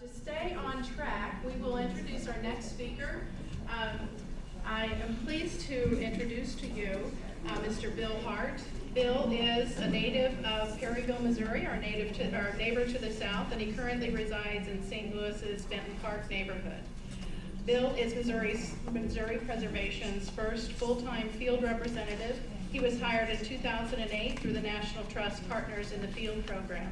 To stay on track, we will introduce our next speaker. I am pleased to introduce to you Mr. Bill Hart. Bill is a native of Perryville, Missouri, our neighbor to the south, and he currently resides in St. Louis's Benton Park neighborhood. Bill is Missouri Preservation's first full-time field representative. He was hired in 2008 through the National Trust Partners in the Field program.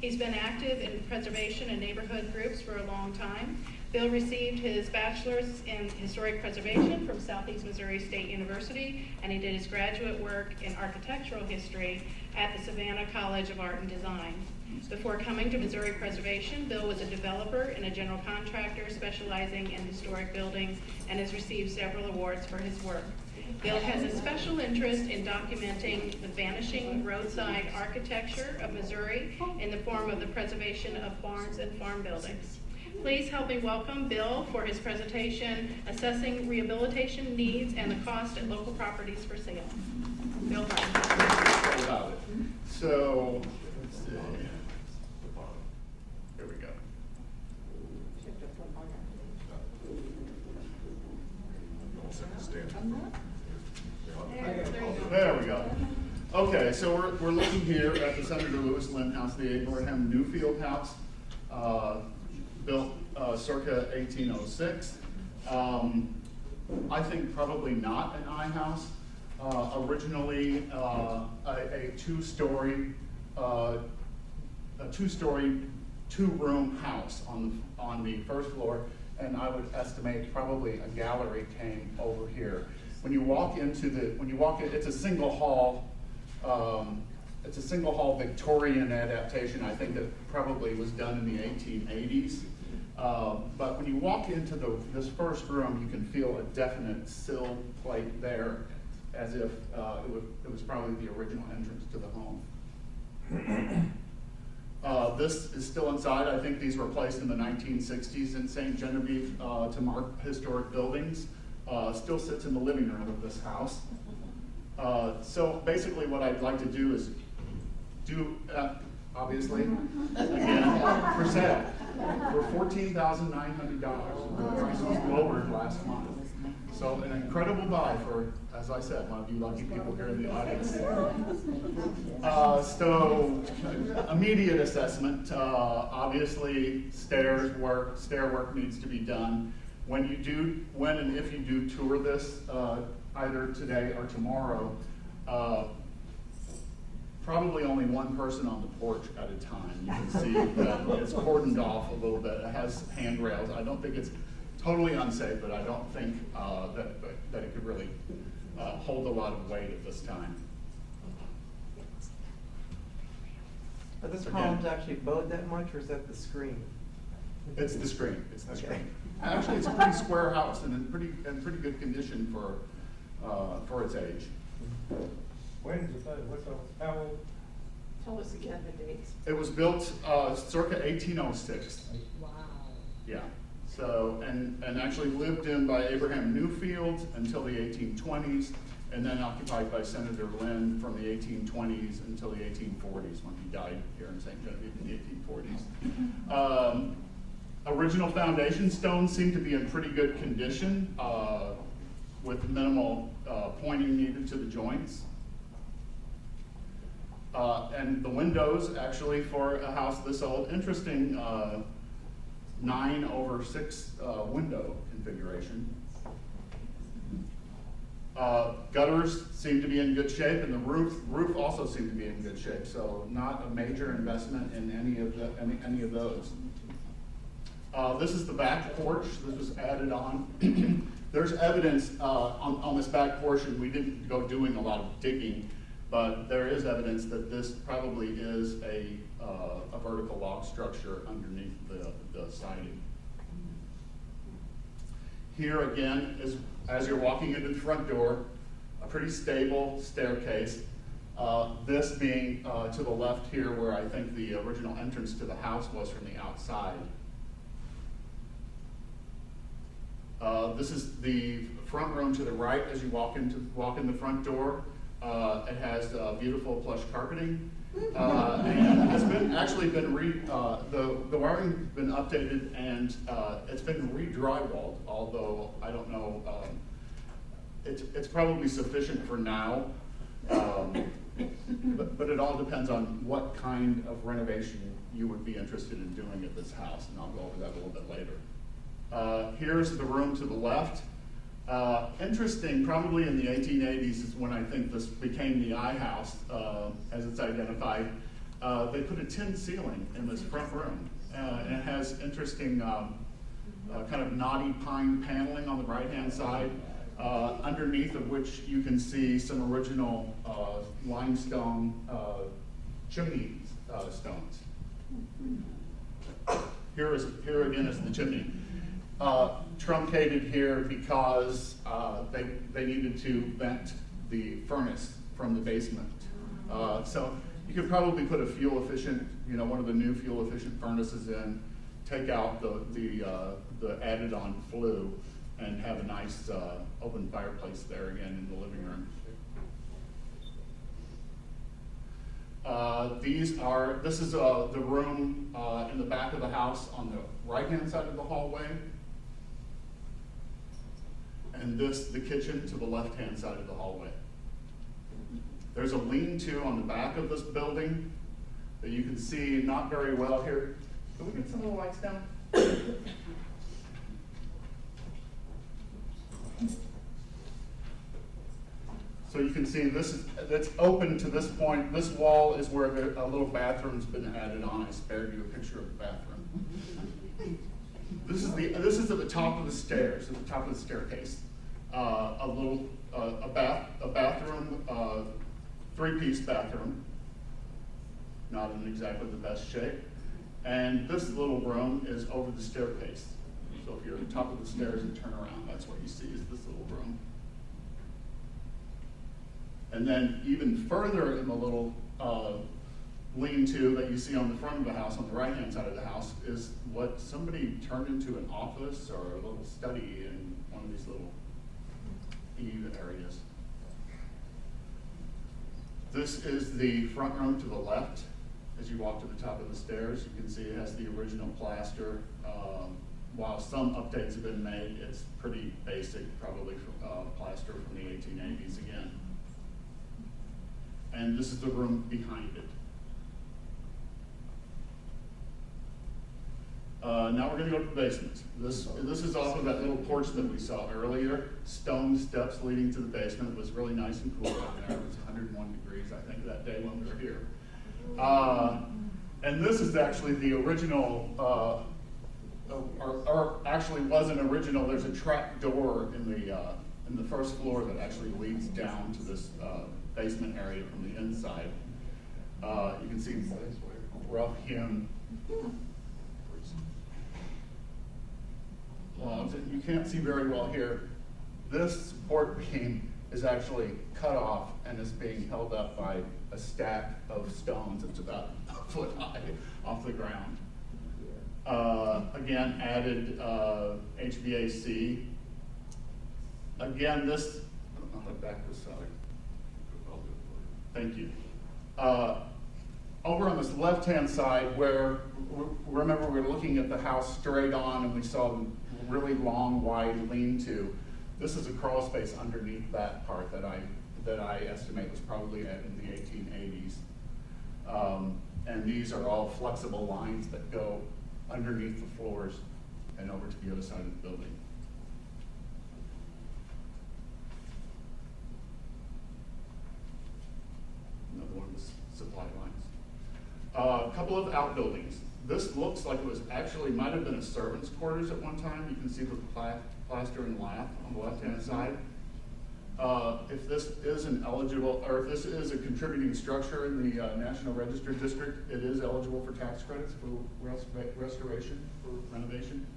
He's been active in preservation and neighborhood groups for a long time. Bill received his bachelor's in historic preservation from Southeast Missouri State University, and he did his graduate work in architectural history at the Savannah College of Art and Design. Before coming to Missouri Preservation, Bill was a developer and a general contractor specializing in historic buildings and has received several awards for his work. Bill has a special interest in documenting the vanishing roadside architecture of Missouri in the form of the preservation of barns and farm buildings. Please help me welcome Bill for his presentation, Assessing Rehabilitation Needs and the Cost at Local Properties for Sale. Bill Hart. So, let's see. Here we go. There we go. Okay, so we're looking here at the Senator Lewis Lynn House, the Abraham Newfield House, built circa 1806. I think probably not an I house. Originally a two-story, two-room house on the first floor, and I would estimate probably a gallery came over here. When you walk into it's a single hall. It's a single hall Victorian adaptation. I think that probably was done in the 1880s. But when you walk into this first room, you can feel a definite sill plate there, as if it was probably the original entrance to the home. This is still inside. I think these were placed in the 1960s in St. Genevieve to mark historic buildings. Still sits in the living room of this house. So basically what I'd like to do is obviously, again, for sale for $14,900. The price was lowered last month. So an incredible buy for, as I said, one of you lucky people here in the audience. So immediate assessment, obviously stair work needs to be done. When and if you do tour this, either today or tomorrow, probably only one person on the porch at a time. You can see that it's cordoned off a little bit. It has handrails. I don't think it's totally unsafe, but I don't think that it could really hold a lot of weight at this time. Are those columns actually bowed that much, or is that the screen? It's the screen. It's the Okay. screen. Actually, it's a pretty square house and in pretty good condition for its age. When is it? How old? Tell us again the dates. It was built circa 1806. Wow. Yeah. So and actually lived in by Abraham Newfield until the 1820s, and then occupied by Senator Lynn from the 1820s until the 1840s, when he died here in St. Genevieve in the 1840s. Original foundation stones seem to be in pretty good condition, with minimal pointing needed to the joints. And the windows, actually, for a house this old, interesting 9/6 window configuration. Gutters seem to be in good shape, and the roof also seemed to be in good shape. So not a major investment in any of those. This is the back porch. This was added on. There's evidence on this back portion. We didn't go doing a lot of digging, but there is evidence that this probably is a vertical log structure underneath the siding. Here again, as you're walking into the front door, a pretty stable staircase. This being to the left here, where I think the original entrance to the house was from the outside. This is the front room to the right as you walk in the front door. It has beautiful plush carpeting. And it's the wiring's been updated, and it's been re-drywalled, although I don't know, it's probably sufficient for now. But it all depends on what kind of renovation you would be interested in doing at this house, and I'll go over that a little bit later. Here's the room to the left. Interesting, probably in the 1880s is when I think this became the I house, as it's identified. They put a tin ceiling in this front room, and it has interesting kind of knotty pine paneling on the right-hand side, underneath of which you can see some original limestone chimney stones. Here again is the chimney. Truncated here because they needed to vent the furnace from the basement. So you could probably put a fuel efficient, one of the new fuel efficient furnaces in, take out the added on flue, and have a nice open fireplace there again in the living room. This is the room in the back of the house on the right-hand side of the hallway. And the kitchen to the left-hand side of the hallway. There's a lean-to on the back of this building that you can see not very well here. Can we get some of the lights down? So you can see that's open to this point. This wall is where a little bathroom's been added on. I spared you a picture of the bathroom. This is at the top of the stairs, at the top of the staircase. A bathroom, three-piece bathroom, not in exactly the best shape. And this little room is over the staircase. So if you're at the top of the stairs and turn around, that's what you see is this little room. And then even further in the little lean-to that you see on the front of the house, on the right-hand side of the house, is what somebody turned into an office or a little study in one of these little eave areas. This is the front room to the left. As you walk to the top of the stairs, you can see it has the original plaster. While some updates have been made, it's pretty basic, probably plaster from the 1880s again. And this is the room behind it. Now we're going to go to the basement. This is off of that little porch that we saw earlier. Stone steps leading to the basement. It was really nice and cool down there. It was 101 degrees, I think, that day when we were here. And this is actually the original, or actually was an original. There's a trap door in the first floor that actually leads down to this basement area from the inside. You can see rough hewn. Well, you can't see very well here. This support beam is actually cut off and is being held up by a stack of stones. It's about a foot high off the ground. Again, added HVAC. Again, this, I don't know how to back this up. Thank you. Over on this left-hand side, where, remember we were looking at the house straight on and we saw the really long, wide lean-to. This is a crawl space underneath that part that I estimate was probably in the 1880s. And these are all flexible lines that go underneath the floors and over to the other side of the building. Another one of the supply lines. A couple of outbuildings. This looks like it was actually, might have been a servant's quarters at one time. You can see the plaster and lath on the left-hand side. If this is an eligible, or if this is a contributing structure in the National Register District, it is eligible for tax credits for restoration, for renovation.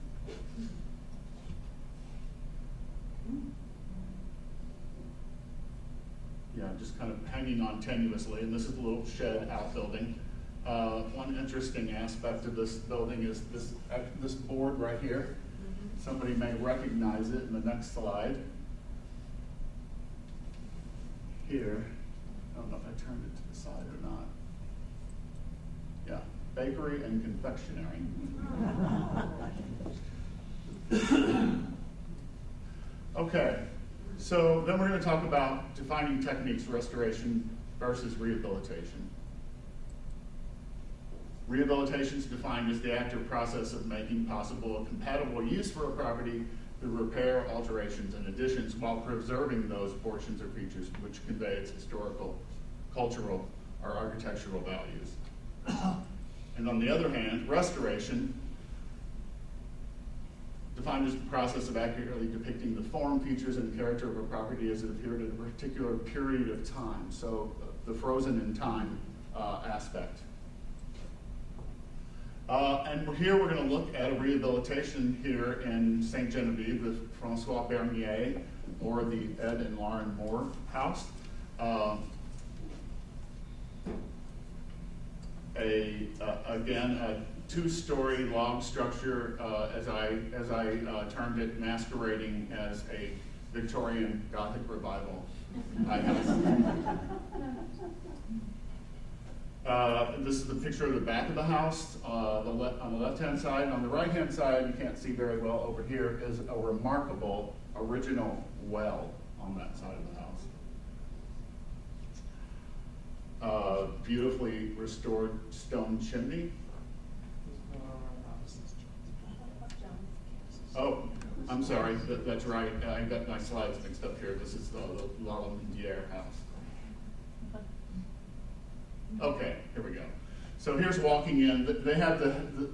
Yeah, just kind of hanging on tenuously, and this is a little shed outbuilding. One interesting aspect of this building is this board right here. Somebody may recognize it in the next slide. Here, don't know if I turned it to the side or not. Yeah, bakery and confectionery. Okay, so then we're going to talk about defining techniques, restoration versus rehabilitation. Rehabilitation is defined as the active process of making possible a compatible use for a property through repair, alterations, and additions while preserving those portions or features which convey its historical, cultural, or architectural values. And on the other hand, restoration, defined as the process of accurately depicting the form, features, and character of a property as it appeared at a particular period of time. So the frozen in time aspect. And here we're going to look at a rehabilitation here in Ste. Genevieve, the Francois Bernier, or the Ed and Lauren Moore house. Again, a two-story log structure, as I termed it, masquerading as a Victorian Gothic revival house. This is the picture of the back of the house, on the left-hand side. And on the right-hand side, you can't see very well over here, is a remarkable original well on that side of the house. Beautifully restored stone chimney. Oh, I'm sorry, that's right. I got my slides mixed up here. This is the Lalumiere house. Okay, here we go. So here's walking in. They have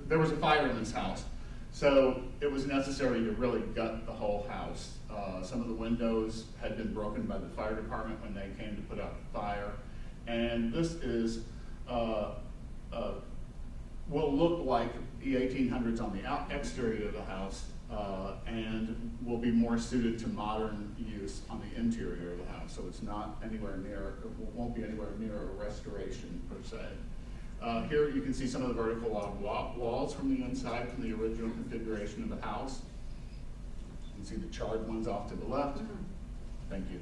there was a fire in this house, so it was necessary to really gut the whole house. Some of the windows had been broken by the fire department when they came to put out the fire, and this is will look like the 1800s on the exterior of the house, and will be more suited to modern use on the interior of the house. So it's not anywhere near, it won't be anywhere near a restoration per se. Here you can see some of the vertical log walls from the inside from the original configuration of the house. You can see the charred ones off to the left. Thank you.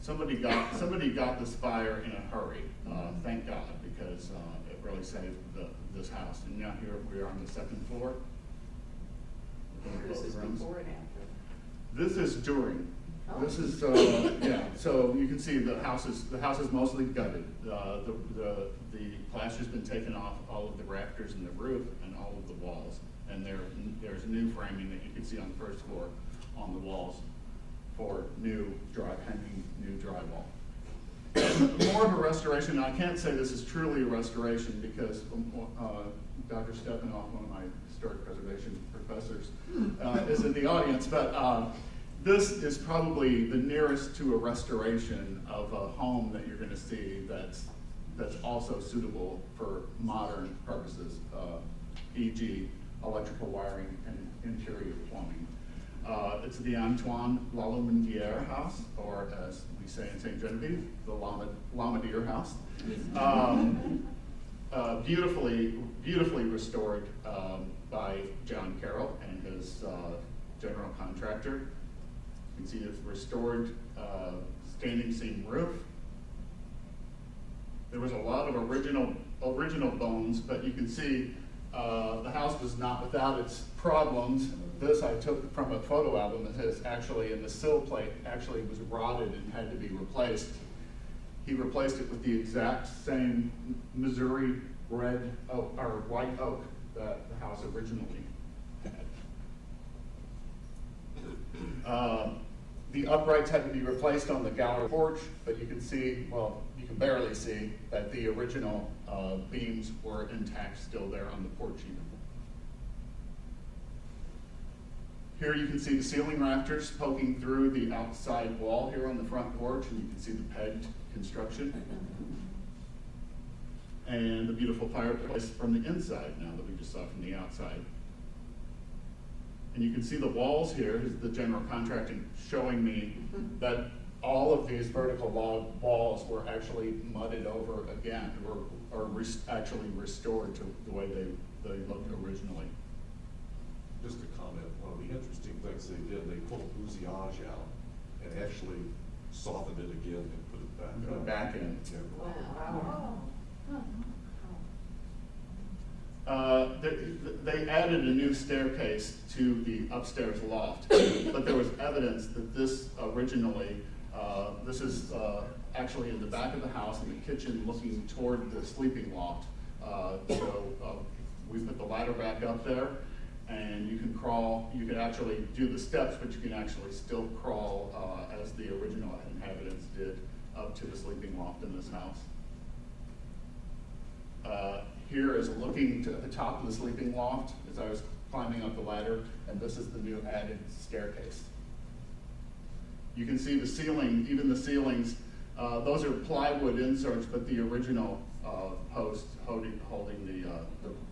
Somebody got this fire in a hurry, thank God, because it really saved this house. And now here we are on the second floor. This is before and after. This is during. Oh. This is yeah. So you can see the house is mostly gutted. The plaster's been taken off all of the rafters in the roof and all of the walls. And there's new framing that you can see on the first floor on the walls for new drywall. More of a restoration. Now, I can't say this is truly a restoration because Dr. Stepanoff, one of my historic preservation professors, is in the audience, but this is probably the nearest to a restoration of a home that you're going to see that's also suitable for modern purposes, e.g. electrical wiring and interior plumbing. It's the Antoine Lalumiere house, or as we say in Ste. Genevieve, the Lalumiere house. Beautifully restored by John Carroll and his general contractor. You can see it's restored standing seam roof. There was a lot of original bones, but you can see the house was not without its problems. This I took from a photo album that has actually, and the sill plate actually was rotted and had to be replaced. He replaced it with the exact same Missouri red oak, or white oak that the house originally had. The uprights had to be replaced on the gallery porch, but you can see, well, you can barely see that the original beams were intact still there on the porch even. Here you can see the ceiling rafters poking through the outside wall here on the front porch, and you can see the pegged construction. And the beautiful fireplace from the inside now that we just saw from the outside. And you can see the walls here, is the general contracting showing me that all of these vertical log walls were actually mudded over again, or actually restored to the way they looked originally. Just a comment, one of the interesting things they did, they pulled bousillage out and actually softened it again and put the back end. They added a new staircase to the upstairs loft, but there was evidence that this originally, this is actually in the back of the house in the kitchen looking toward the sleeping loft. We put the ladder back up there, and you can crawl, you can actually do the steps, but you can actually still crawl as the original inhabitants did up to the sleeping loft in this house. Here is looking to the top of the sleeping loft as I was climbing up the ladder, and this is the new added staircase. You can see the ceiling, even the ceilings, those are plywood inserts, but the original posts holding the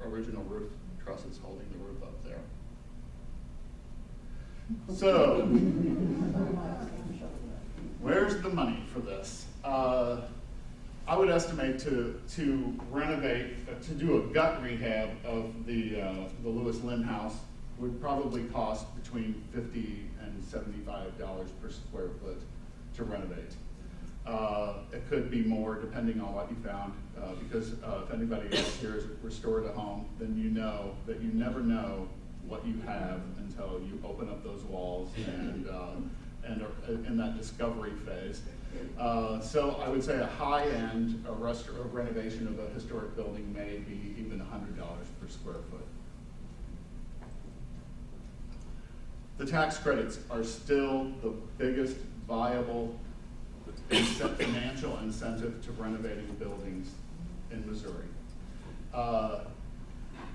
original roof trusses holding the roof up there. So, where's the money for this? I would estimate to renovate, to do a gut rehab of the Lewis Lynn house would probably cost between $50 and $75 per square foot to renovate. It could be more depending on what you found, because if anybody else here has restored a home, then you know that you never know what you have until you open up those walls and are in that discovery phase. So I would say a high-end renovation of a historic building may be even $100 per square foot. The tax credits are still the biggest viable financial incentive to renovating buildings in Missouri.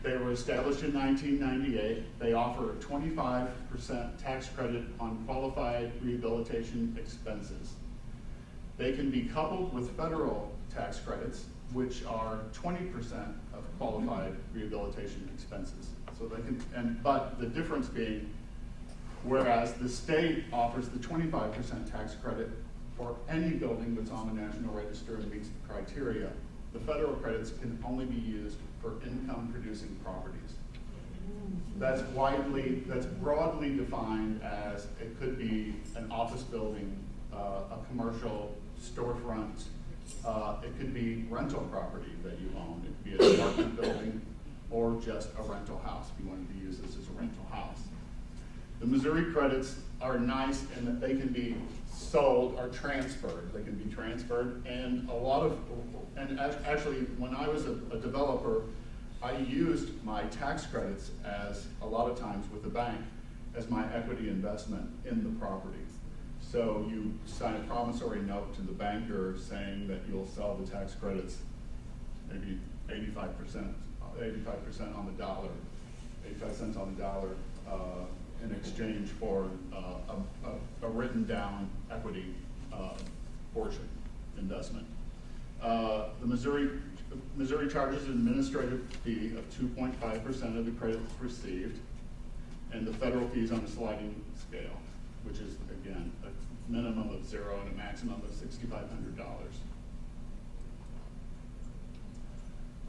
They were established in 1998. They offer a 25% tax credit on qualified rehabilitation expenses. They can be coupled with federal tax credits, which are 20% of qualified rehabilitation expenses. So they can, but the difference being, whereas the state offers the 25% tax credit for any building that's on the National Register and meets the criteria, the federal credits can only be used for income-producing properties. That's broadly defined as it could be an office building, a commercial storefront, it could be rental property that you own. It could be an apartment building or just a rental house if you wanted to use this as a rental house. The Missouri credits are nice in that they can be sold or transferred. They can be transferred, and actually when I was a developer, I used my tax credits as a lot of times with the bank as my equity investment in the property. So you sign a promissory note to the banker saying that you'll sell the tax credits maybe 85% on the dollar, 85 cents on the dollar in exchange for a written down equity portion investment. The Missouri charges an administrative fee of 2.5% of the credits received, and the federal fees on a sliding scale, which is, again, a minimum of 0 and a maximum of $6,500.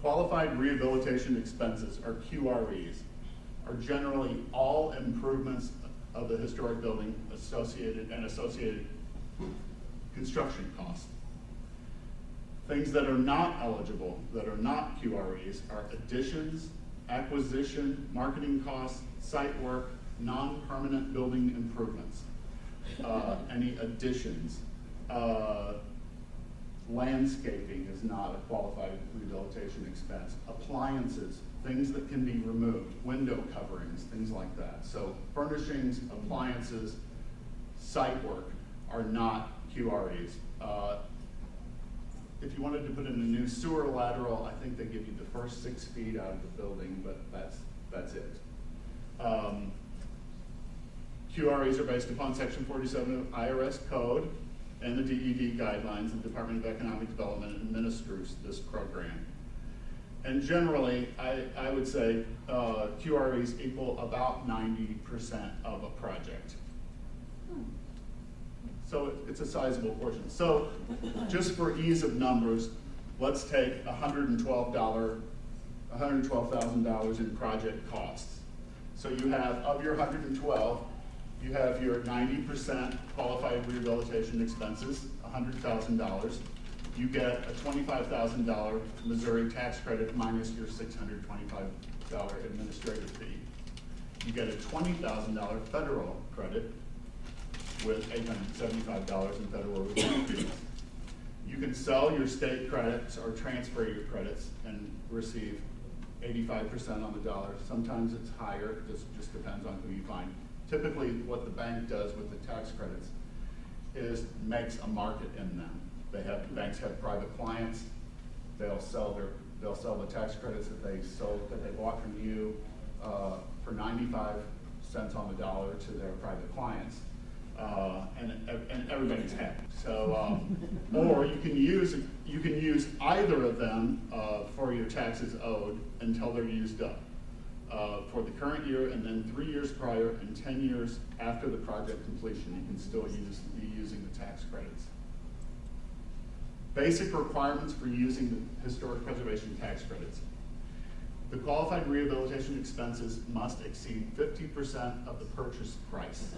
Qualified rehabilitation expenses, or QREs, are generally all improvements of the historic building associated construction costs. Things that are not eligible, that are not QREs, are additions, acquisition, marketing costs, site work, non-permanent building improvements. Any additions. Landscaping is not a qualified rehabilitation expense. Appliances, things that can be removed, window coverings, things like that. So furnishings, appliances, site work are not QREs. If you wanted to put in a new sewer lateral, I think they give you the first 6 feet out of the building, but that's it. QREs are based upon Section 47 of IRS Code and the DED guidelines. The Department of Economic Development administers this program. And generally, I would say QREs equal about 90% of a project. So it's a sizable portion. So just for ease of numbers, let's take $112,000 in project costs. So you have, of your 112, you have your 90% qualified rehabilitation expenses, $100,000, you get a $25,000 Missouri tax credit minus your $625 administrative fee. You get a $20,000 federal credit with $875 in federal review fees. You can sell your state credits or transfer your credits and receive 85% on the dollar. Sometimes it's higher, it just depends on who you find. Typically, what the bank does with the tax credits is makes a market in them. Banks have private clients. They'll sell the tax credits that they bought from you for 95 cents on the dollar to their private clients, and everybody's happy. So, or you can use either of them for your taxes owed until they're used up. For the current year, and then 3 years prior, and 10 years after the project completion, you can still be using the tax credits. Basic requirements for using the historic preservation tax credits. The qualified rehabilitation expenses must exceed 50% of the purchase price.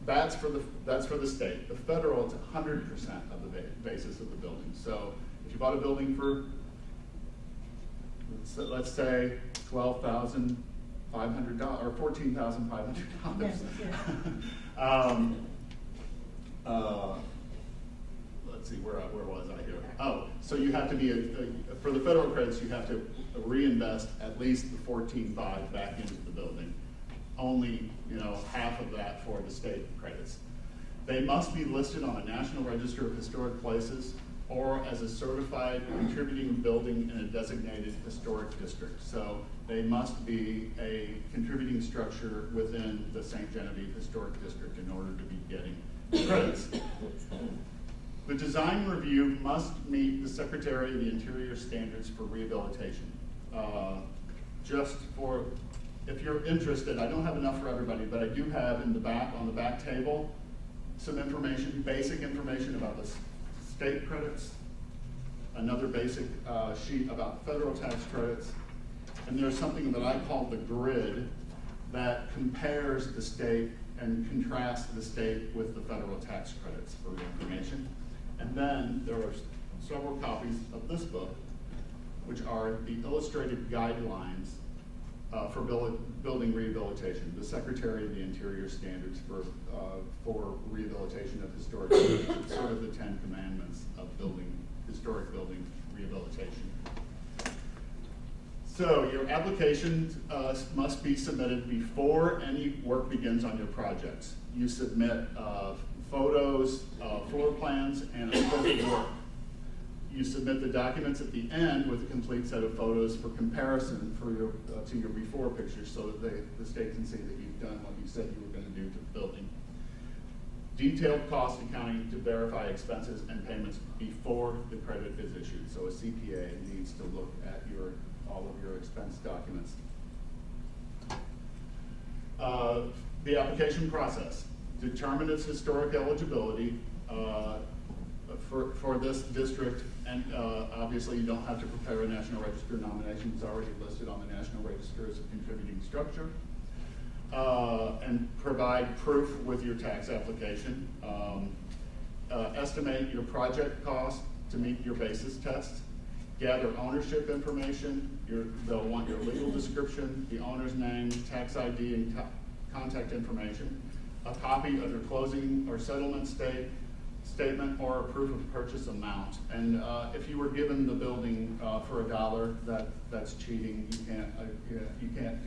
That's for the state. The federal, it's 100% of the basis of the building. So if you bought a building for, let's say, $12,500 or $14,500. Yes, Let's see, where was I here? Oh, so you have to be for the federal credits, you have to reinvest at least the $14,500 back into the building. Only, half of that for the state credits. They must be listed on a National Register of Historic Places or as a certified contributing building in a designated historic district. So they must be a contributing structure within the St. Genevieve Historic District in order to be getting credits. The design review must meet the Secretary of the Interior standards for rehabilitation. Just for, if you're interested, I don't have enough for everybody, but I do have in the back, on the back table, some information, basic information about the state credits, another basic sheet about federal tax credits, and there's something that I call the grid that compares the state and contrasts the state with the federal tax credits for the information. And then there are several copies of this book, which are the illustrated guidelines for building rehabilitation, the Secretary of the Interior standards for rehabilitation of historic buildings, sort of the 10 commandments of historic building rehabilitation. So your application must be submitted before any work begins on your projects. You submit photos, floor plans, and a scope of work. You submit the documents at the end with a complete set of photos for comparison to your before pictures so that the state can see that you've done what you said you were going to do to the building. Detailed cost accounting to verify expenses and payments before the credit is issued. So a CPA needs to look at all of your expense documents. The application process. Determine its historic eligibility for this district, and obviously you don't have to prepare a National Register nomination. It's already listed on the National Register as a contributing structure. And provide proof with your tax application. Estimate your project cost to meet your basis test. Gather ownership information. They'll want your legal description, the owner's name, tax ID, and contact information. A copy of your closing or settlement statement or a proof of purchase amount. And if you were given the building for $1, that's cheating. You can't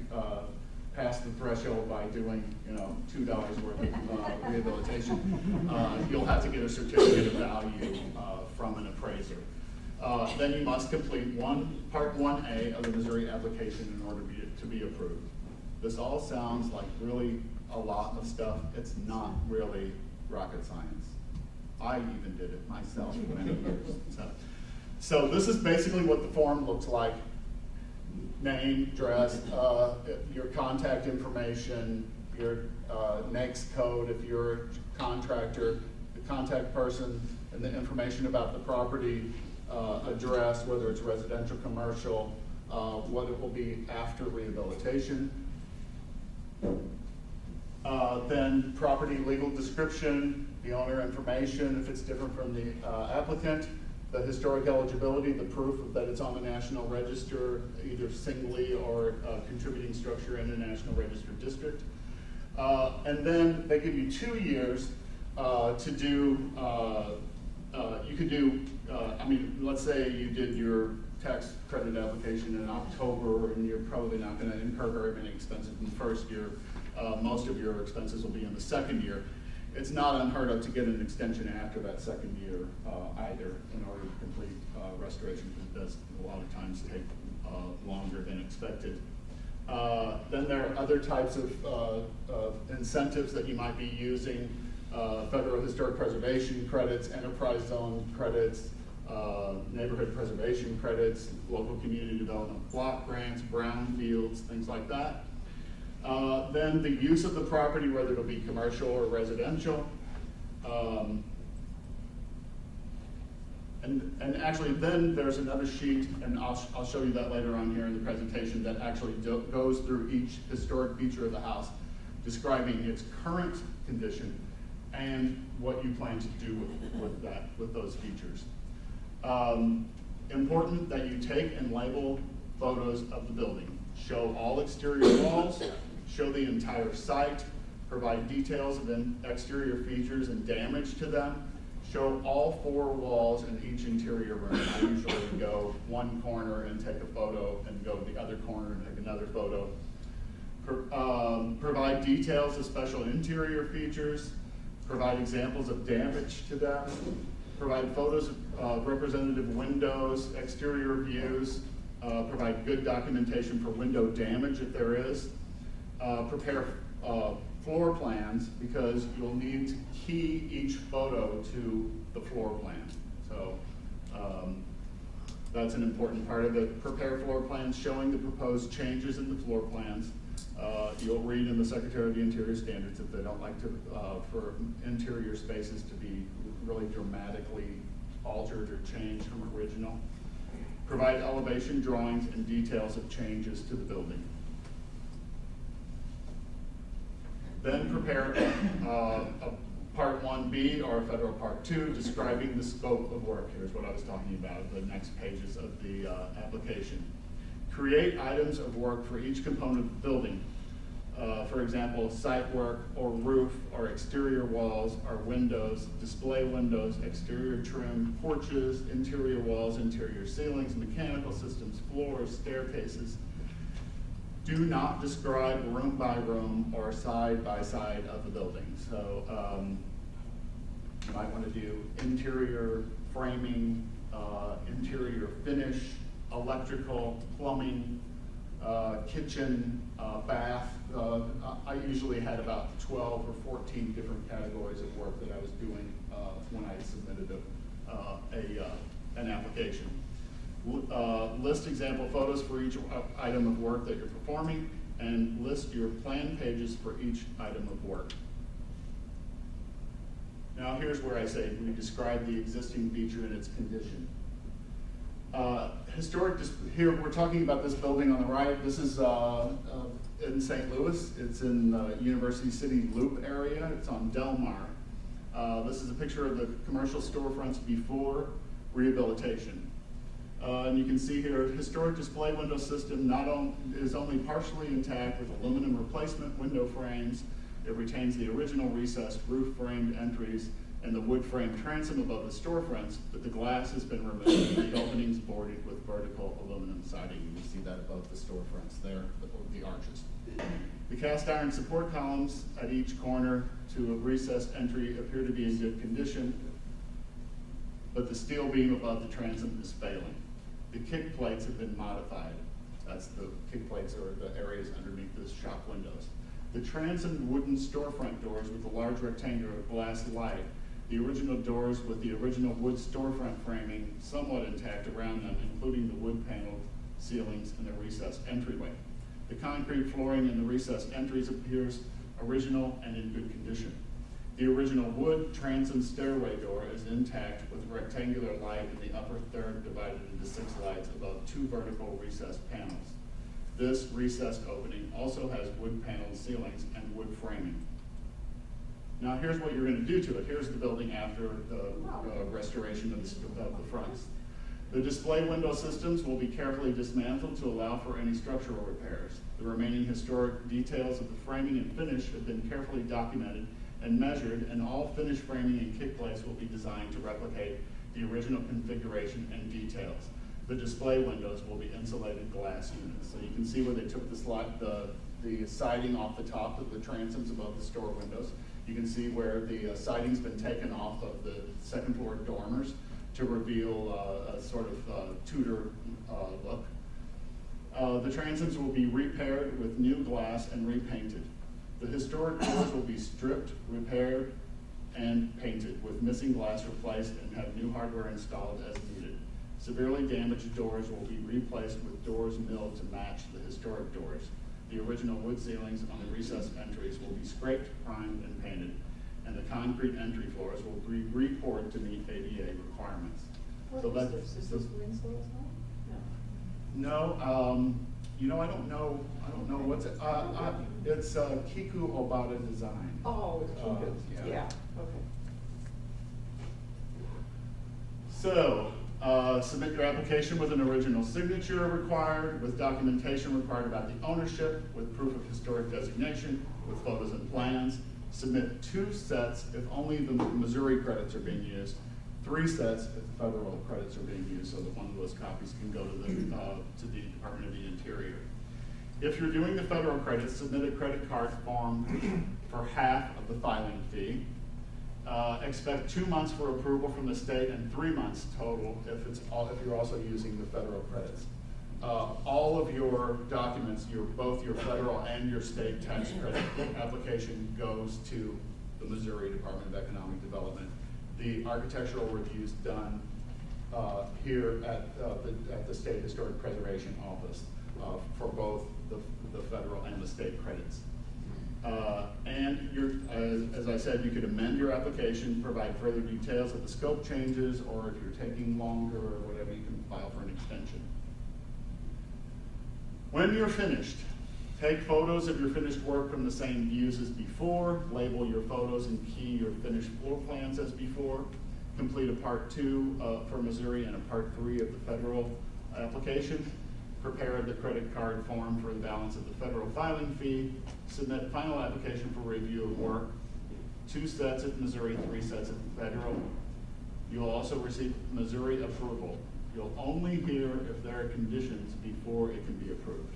pass the threshold by doing $2 worth of rehabilitation. You'll have to get a certificate of value from an appraiser. Then you must complete Part 1A of the Missouri application in order to be approved. This all sounds like really a lot of stuff. It's not really rocket science. I even did it myself for many years. So this is basically what the form looks like. Name, address, your contact information, your NAICS code if you're a contractor, the contact person, and the information about the property, address, whether it's residential, commercial, what it will be after rehabilitation. Then property legal description, the owner information, if it's different from the applicant, the historic eligibility, the proof that it's on the National Register, either singly or contributing structure in the National Register district. And then they give you 2 years to do, you could do, I mean, let's say you did your tax credit application in October, and you're probably not gonna incur very many expenses in the first year. Most of your expenses will be in the second year. It's not unheard of to get an extension after that second year either in order to complete restoration, because it does a lot of times take longer than expected. Then there are other types of incentives that you might be using, federal historic preservation credits, enterprise zone credits, neighborhood preservation credits, local community development block grants, brownfields, things like that. Then the use of the property, whether it'll be commercial or residential. And actually then there's another sheet, and I'll show you that later on here in the presentation, that actually goes through each historic feature of the house, describing its current condition and what you plan to do with those features. Important that you take and label photos of the building. Show all exterior walls, show the entire site, provide details of exterior features and damage to them, show all 4 walls in each interior room. I usually go one corner and take a photo, and go to the other corner and take another photo. Provide details of special interior features, provide examples of damage to them, provide photos of representative windows, exterior views, provide good documentation for window damage if there is. Prepare floor plans, because you'll need to key each photo to the floor plan. So that's an important part of it. Prepare floor plans showing the proposed changes in the floor plans. You'll read in the Secretary of the Interior standards that they don't like to, for interior spaces to be really dramatically altered or changed from original. Provide elevation drawings and details of changes to the building. Then prepare a Part 1B or a Federal Part 2 describing the scope of work. Here's what I was talking about, the next pages of the application. Create items of work for each component of the building. For example, site work or roof or exterior walls or windows, display windows, exterior trim, porches, interior walls, interior ceilings, mechanical systems, floors, staircases. Do not describe room by room or side by side of the building. So you might want to do interior framing, interior finish, electrical, plumbing, kitchen, bath. I usually had about 12 or 14 different categories of work that I was doing when I submitted an application. List example photos for each item of work that you're performing, and list your plan pages for each item of work. Now here's where I say we describe the existing feature and its condition. Here we're talking about this building on the right. This is in St. Louis. It's in the University City Loop area. It's on Del Mar. This is a picture of the commercial storefronts before rehabilitation. And you can see here, historic display window system is only partially intact with aluminum replacement window frames. It retains the original recessed roof framed entries and the wood frame transom above the storefronts, but the glass has been removed and the openings boarded with vertical aluminum siding. You can see that above the storefronts there, the arches. The cast iron support columns at each corner to a recessed entry appear to be in good condition, but the steel beam above the transom is failing. The kick plates have been modified. That's the kick plates are the areas underneath the shop windows. The transom wooden storefront doors with a large rectangular glass light, the original doors with the original wood storefront framing somewhat intact around them, including the wood paneled ceilings and the recessed entryway. The concrete flooring in the recessed entries appears original and in good condition. The original wood transom stairway door is intact with rectangular light in the upper third divided into 6 lights above 2 vertical recessed panels. This recessed opening also has wood paneled ceilings and wood framing. Now here's what you're going to do to it. Here's the building after the restoration of the fronts. The display window systems will be carefully dismantled to allow for any structural repairs. The remaining historic details of the framing and finish have been carefully documented and measured, and all finished framing and kick plates will be designed to replicate the original configuration and details. The display windows will be insulated glass units. So you can see where they took the siding off the top of the transoms above the store windows. You can see where the siding's been taken off of the second floor dormers to reveal a sort of Tudor look. The transoms will be repaired with new glass and repainted. The historic doors will be stripped, repaired, and painted with missing glass replaced and have new hardware installed as needed. Severely damaged doors will be replaced with doors milled to match the historic doors. The original wood ceilings on the recessed entries will be scraped, primed, and painted, and the concrete entry floors will be re-poured to meet ADA requirements. What So is that- this? Is this Winslow as well? No, you know, I don't know what's it, it's Kiku Obata Design. Oh, it's Kinko's, yeah. yeah, okay. So, submit your application with an original signature required, with documentation required about the ownership, with proof of historic designation, with photos and plans. Submit 2 sets if only the Missouri credits are being used, 3 sets if the federal credits are being used, so that one of those copies can go to the Department of the Interior. If you're doing the federal credits, submit a credit card form for half of the filing fee. Expect 2 months for approval from the state and 3 months total if you're also using the federal credits. All of your documents, both your federal and your state tax credit application goes to the Missouri Department of Economic Development. The architectural review's done here at the State Historic Preservation Office for both the federal and the state credits. And as I said, you could amend your application, provide further details if the scope changes, or if you're taking longer or whatever, you can file for an extension. When you're finished, take photos of your finished work from the same views as before, label your photos and key your finished floor plans as before, complete a Part 2 for Missouri and a Part 3 of the federal application, prepare the credit card form for the balance of the federal filing fee, submit final application for review of work, 2 sets at Missouri, 3 sets at federal. You'll also receive Missouri approval. You'll only hear if there are conditions before it can be approved.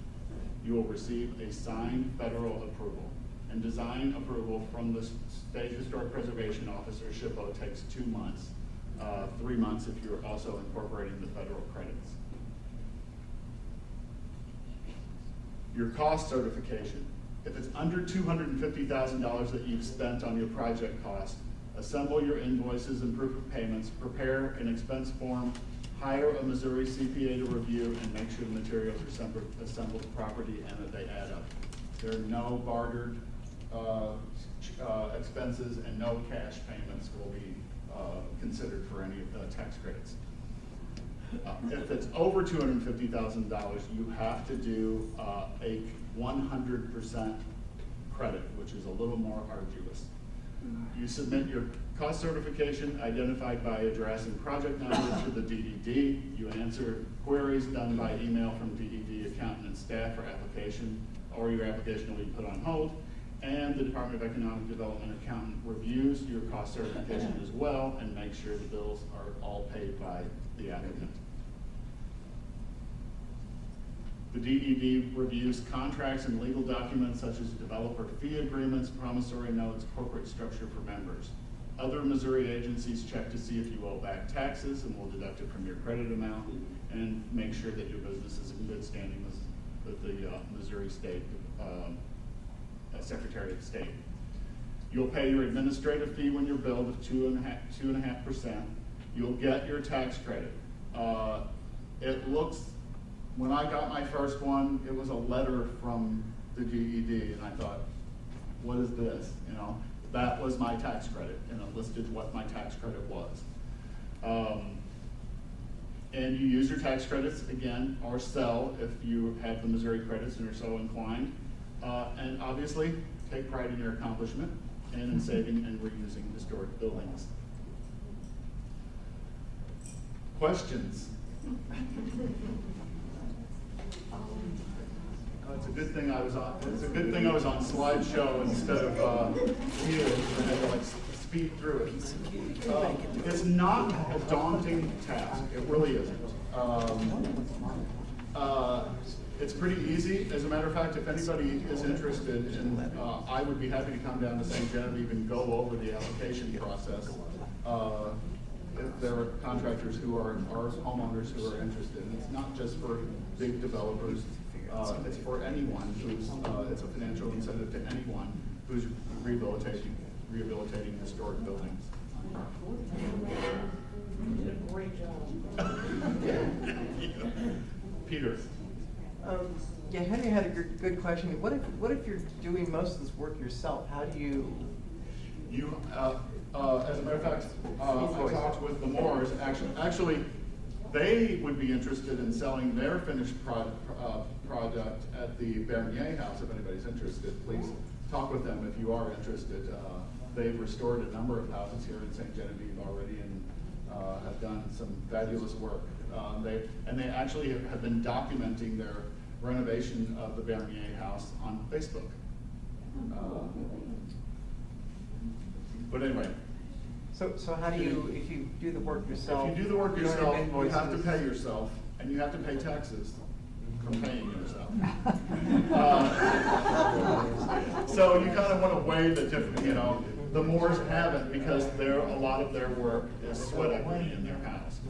You will receive a signed federal approval. And design approval from the State Historic Preservation Office, or SHPO, takes 2 months, 3 months if you're also incorporating the federal credits. Your cost certification. If it's under $250,000 that you've spent on your project cost, assemble your invoices and proof of payments, prepare an expense form, hire a Missouri CPA to review, and make sure the materials are assembled properly and that they add up. There are no bartered expenses, and no cash payments will be considered for any of the tax credits. If it's over $250,000, you have to do a 100% credit, which is a little more arduous. You submit your cost certification identified by address and project number to the DED. You answer queries done by email from DED accountant and staff for application, or your application will be put on hold. And the Department of Economic Development accountant reviews your cost certification as well and makes sure the bills are all paid by the applicant. The DED reviews contracts and legal documents such as developer fee agreements, promissory notes, corporate structure for members. Other Missouri agencies check to see if you owe back taxes and will deduct it from your credit amount, and make sure that your business is in good standing with the Missouri State Secretary of State. You'll pay your administrative fee when you're billed of 2.5%. You'll get your tax credit. It looks, when I got my first one, it was a letter from the DED, and I thought, what is this? You know, that was my tax credit, and it listed what my tax credit was. And you use your tax credits again, or sell if you have the Missouri credits and are so inclined. And obviously, take pride in your accomplishment. and in saving and reusing historic buildings. Questions? It's a good thing I was on. It's a good thing I was on slideshow instead of here. I had to like speed through it. It's not a daunting task. It really isn't. It's pretty easy. As a matter of fact, if anybody is interested, I would be happy to come down to St. Genevieve and go over the application process. If there are contractors who are homeowners who are interested. And it's not just for big developers. It's for anyone who's, it's a financial incentive to anyone who's rehabilitating historic buildings. You did a great job. Peter. Yeah, Henry had a good question. What if you're doing most of this work yourself? How do you? As a matter of fact, I talked with the Moores. Actually, they would be interested in selling their finished product at the Bernier House. If anybody's interested, please talk with them if you are interested. They've restored a number of houses here in St. Genevieve already and have done some fabulous work. They actually have been documenting their renovation of the Bernier House on Facebook. But anyway. So how do you, if you do the work yourself? If you do the work you don't have yourself, you have to invoices? pay yourself, and you have to pay taxes from paying yourself. So you kind of want to weigh the difference, you know. The Moores haven't because a lot of their work is sweat equity in their house.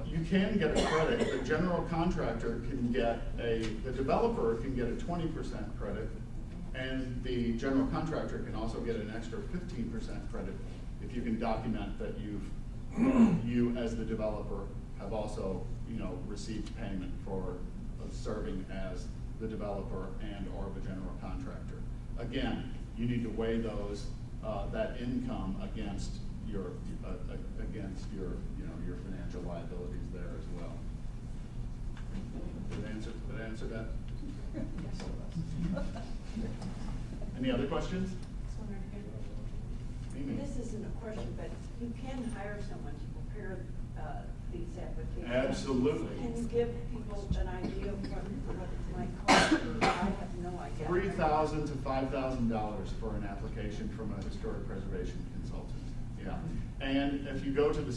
You can get a credit. The general contractor can get the developer can get a 20% credit, and the general contractor can also get an extra 15% credit if you can document that you as the developer have also, received payment for serving as the developer and or the general contractor. Again, you need to weigh that income against your financial liabilities there as well. Did I answer that? Any other questions? Amy? This isn't a question, but you can hire someone to prepare these applications. Absolutely. Can you give people an idea of what it might cost? I have no idea. $3,000 to $5,000 for an application from a historic preservation consultant. Yeah, and if you go to the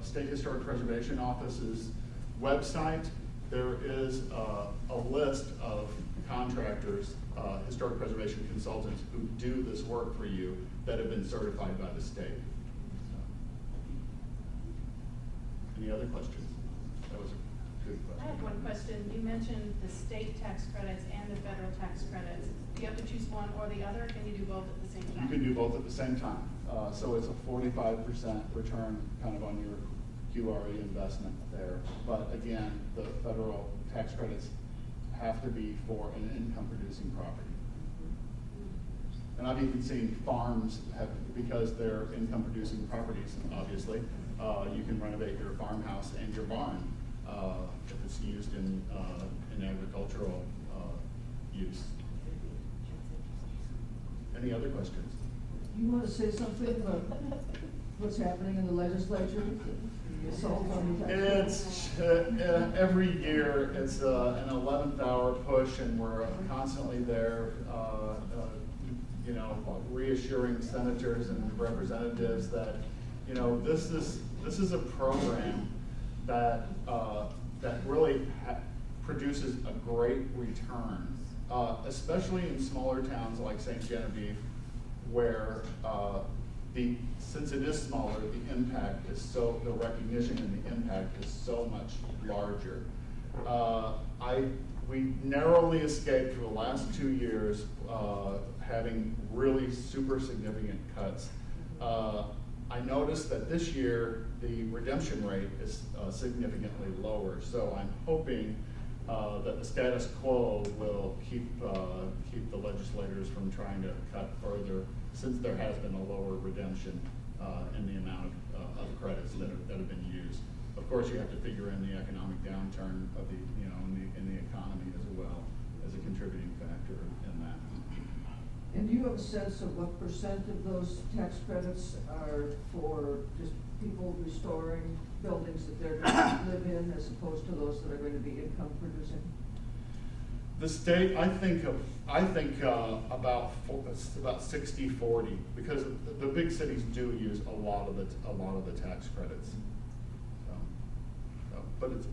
State Historic Preservation Office's website, there is a list of contractors, historic preservation consultants who do this work for you that have been certified by the state. Any other questions? That was a good question. I have one question. You mentioned the state tax credits and the federal tax credits. Do you have to choose one or the other? Can you do both at the same time? You can do both at the same time. So it's a 45% return kind of on your QRE investment there. But again, the federal tax credits have to be for an income producing property. And I've even seen farms because they're income producing properties, obviously, you can renovate your farmhouse and your barn if it's used in agricultural use. Any other questions? You want to say something about what's happening in the legislature? The assault on the tax It's every year it's an 11th hour push, and we're constantly there, reassuring senators and representatives that this is a program that really produces a great return, especially in smaller towns like St. Genevieve, where since it is smaller, the recognition and the impact is so much larger. We narrowly escaped for the last 2 years having really super significant cuts. I noticed that this year the redemption rate is significantly lower, so I'm hoping that the status quo will keep the legislators from trying to cut further, since there has been a lower redemption in the amount of credits that have been used. Of course, you have to figure in the economic downturn of in the economy as well. as a contributing factor in that. And do you have a sense of what percent of those tax credits are for just people restoring buildings that they're going to live in as opposed to those that are going to be income producing? The state, I think about 60-40, because the big cities do use a lot of the tax credits. But it's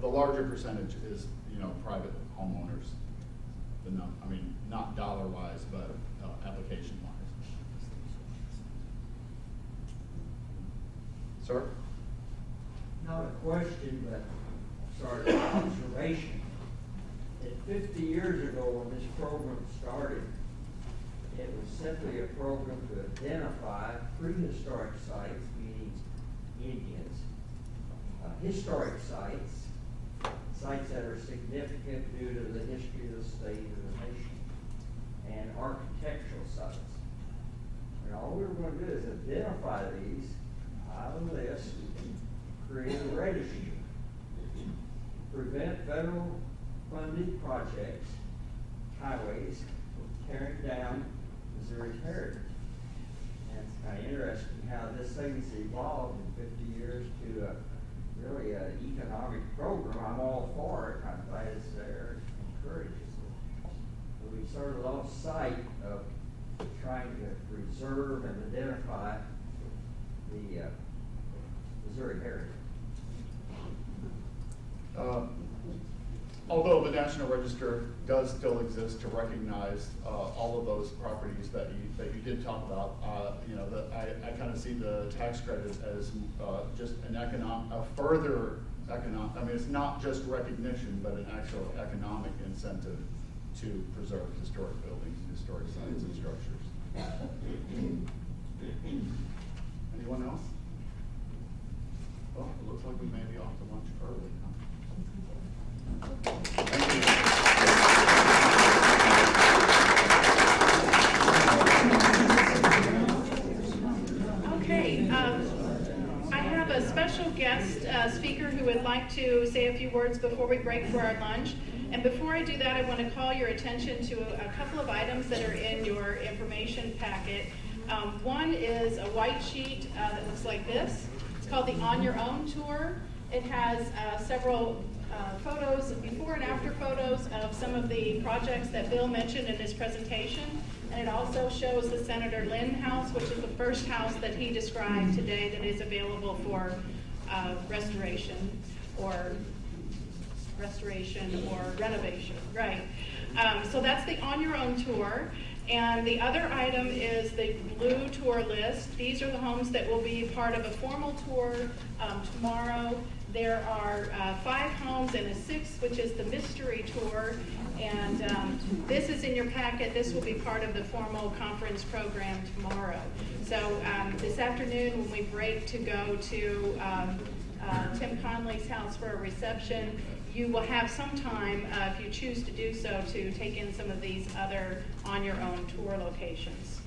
the larger percentage is, you know, private homeowners. Not dollar wise, but application wise. Sir? Not a question, but sort of observation. That 50 years ago when this program started, it was simply a program to identify prehistoric sites, meaning Indians, historic sites, sites that are significant due to the history of the state or the nation, and architectural sites. And all we were going to do is identify these, file a list, create a registry, prevent federal funded projects, highways, from tearing down Missouri's heritage. And it's kind of interesting how this thing's evolved in 50 years to really an economic program. I'm all for it. I'm glad it's there and encourages it. But we sort of lost sight of trying to preserve and identify the Missouri heritage. Although the National Register does still exist to recognize all of those properties that you did talk about, I kind of see the tax credits as just a further economic. I mean, it's not just recognition, but an actual economic incentive to preserve historic buildings, historic sites, and structures. Anyone else? Well, it looks like we may be off to lunch early, huh? Okay, I have a special guest speaker who would like to say a few words before we break for our lunch. And before I do that, I want to call your attention to a couple of items that are in your information packet. One is a white sheet that looks like this. It's called the On Your Own Tour. It has several photos, before and after photos of some of the projects that Bill mentioned in his presentation. And it also shows the Senator Lynn house, which is the first house that he described today that is available for restoration or renovation, right. So that's the On Your Own Tour. And the other item is the blue tour list. These are the homes that will be part of a formal tour tomorrow. There are 5 homes and a 6th, which is the mystery tour. And this is in your packet. This will be part of the formal conference program tomorrow. So this afternoon when we break to go to Tim Conley's house for a reception, you will have some time, if you choose to do so, to take in some of these other On Your Own Tour locations.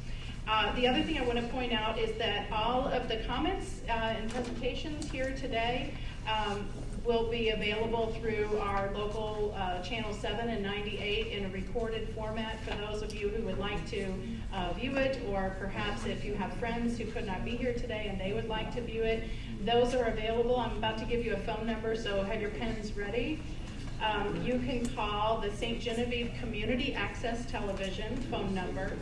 The other thing I want to point out is that all of the comments and presentations here today will be available through our local Channel 7 and 98 in a recorded format for those of you who would like to view it, or perhaps if you have friends who could not be here today and they would like to view it. Those are available. I'm about to give you a phone number, so have your pens ready. You can call the St. Genevieve Community Access Television phone number,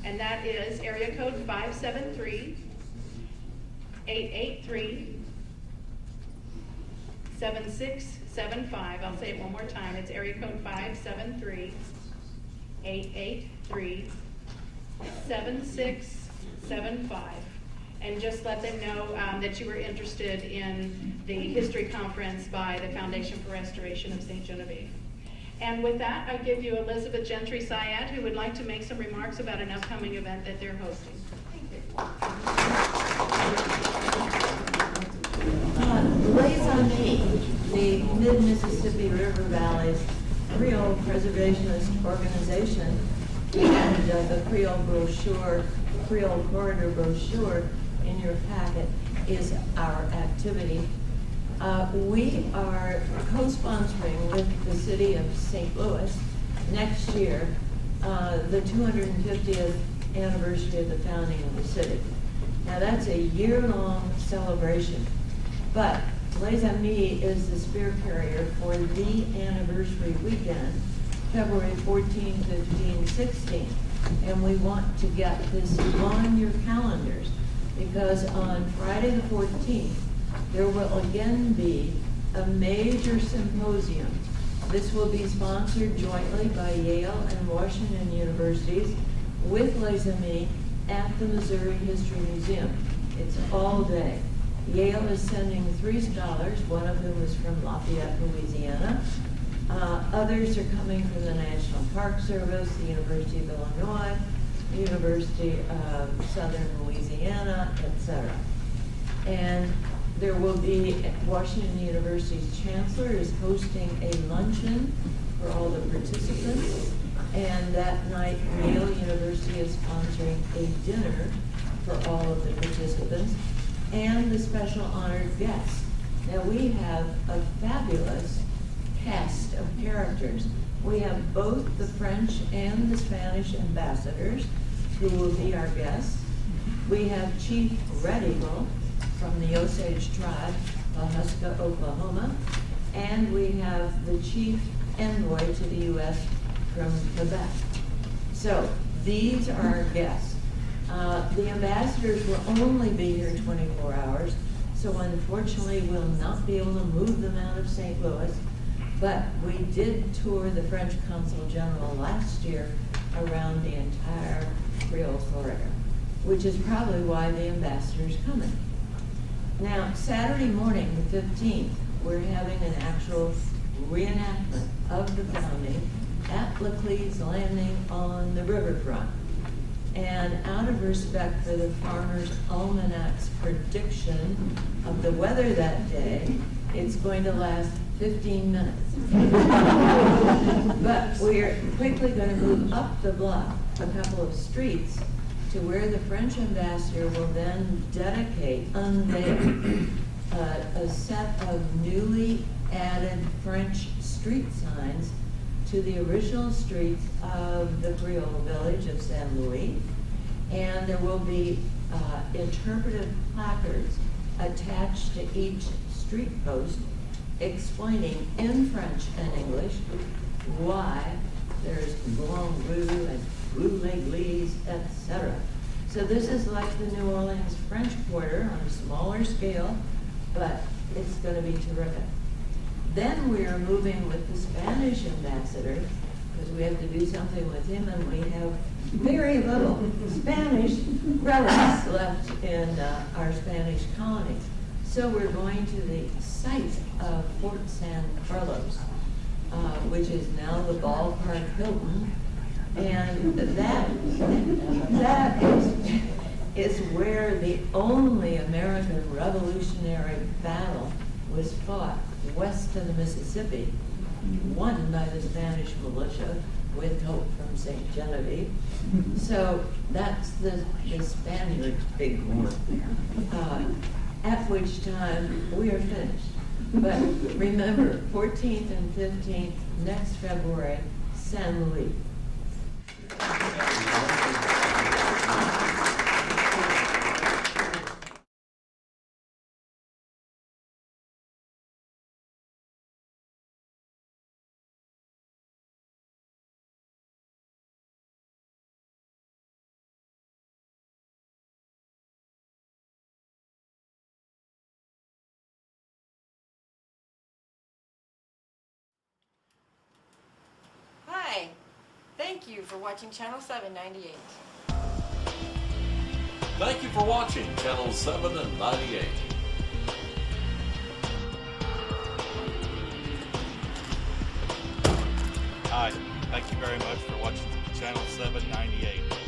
and that is area code 573-883-7675. I'll say it one more time. It's area code 573-883-7675. And just let them know that you were interested in the history conference by the Foundation for Restoration of Ste. Genevieve. And with that, I give you Elizabeth Gentry Syed, who would like to make some remarks about an upcoming event that they're hosting. Lays on Me, the Mid-Mississippi River Valley's Creole Preservationist Organization, and the Creole Corridor brochure in your packet is our activity We are co-sponsoring with the city of St. Louis next year the 250th anniversary of the founding of the city. Now that's a year-long celebration, but Les Amis is the spear carrier for the anniversary weekend, February 14, 15, 16. And we want to get this on your calendars because on Friday the 14th, there will again be a major symposium. This will be sponsored jointly by Yale and Washington universities with Les Amis at the Missouri History Museum. It's all day. Yale is sending 3 scholars, one of whom is from Lafayette, Louisiana. Others are coming from the National Park Service, the University of Illinois, the University of Southern Louisiana, etc. And there will be, Washington University's chancellor is hosting a luncheon for all the participants. And that night, Yale University is sponsoring a dinner for all of the participants and the special honored guests. Now we have a fabulous cast of characters. We have both the French and the Spanish ambassadors who will be our guests. We have Chief Red Eagle from the Osage tribe, Pahuska, Oklahoma, and we have the Chief Envoy to the U.S. from Quebec. So these are our guests. The ambassadors will only be here 24 hours, so unfortunately we'll not be able to move them out of St. Louis. But we did tour the French Consul General last year around the entire Creole corridor, which is probably why the ambassador's coming. Now, Saturday morning, the 15th, we're having an actual reenactment of the founding at Laclede's Landing on the riverfront. And out of respect for the Farmer's Almanac's prediction of the weather that day, it's going to last 15 minutes. But we're quickly going to move up the block a couple of streets to where the French ambassador will then unveil a set of newly added French street signs to the original streets of the Creole village of Saint Louis. And there will be interpretive placards attached to each street post explaining in French and English why there's Blanc Bleu and Blue L'Église, etc. So this is like the New Orleans French Quarter on a smaller scale, but it's going to be terrific. Then we are moving with the Spanish ambassador, because we have to do something with him, and we have very little Spanish relics left in our Spanish colonies. So we're going to the site of Fort San Carlos, which is now the Ballpark Hilton, and that is where the only American Revolutionary battle was fought west of the Mississippi, won by the Spanish militia with help from St. Genevieve. So that's the Spaniards' big war. At which time we are finished. But remember, 14th and 15th, next February, San Luis. Hi, thank you for watching Channel 798. Thank you for watching Channel 7 and 98. Hi, thank you very much for watching Channel 798.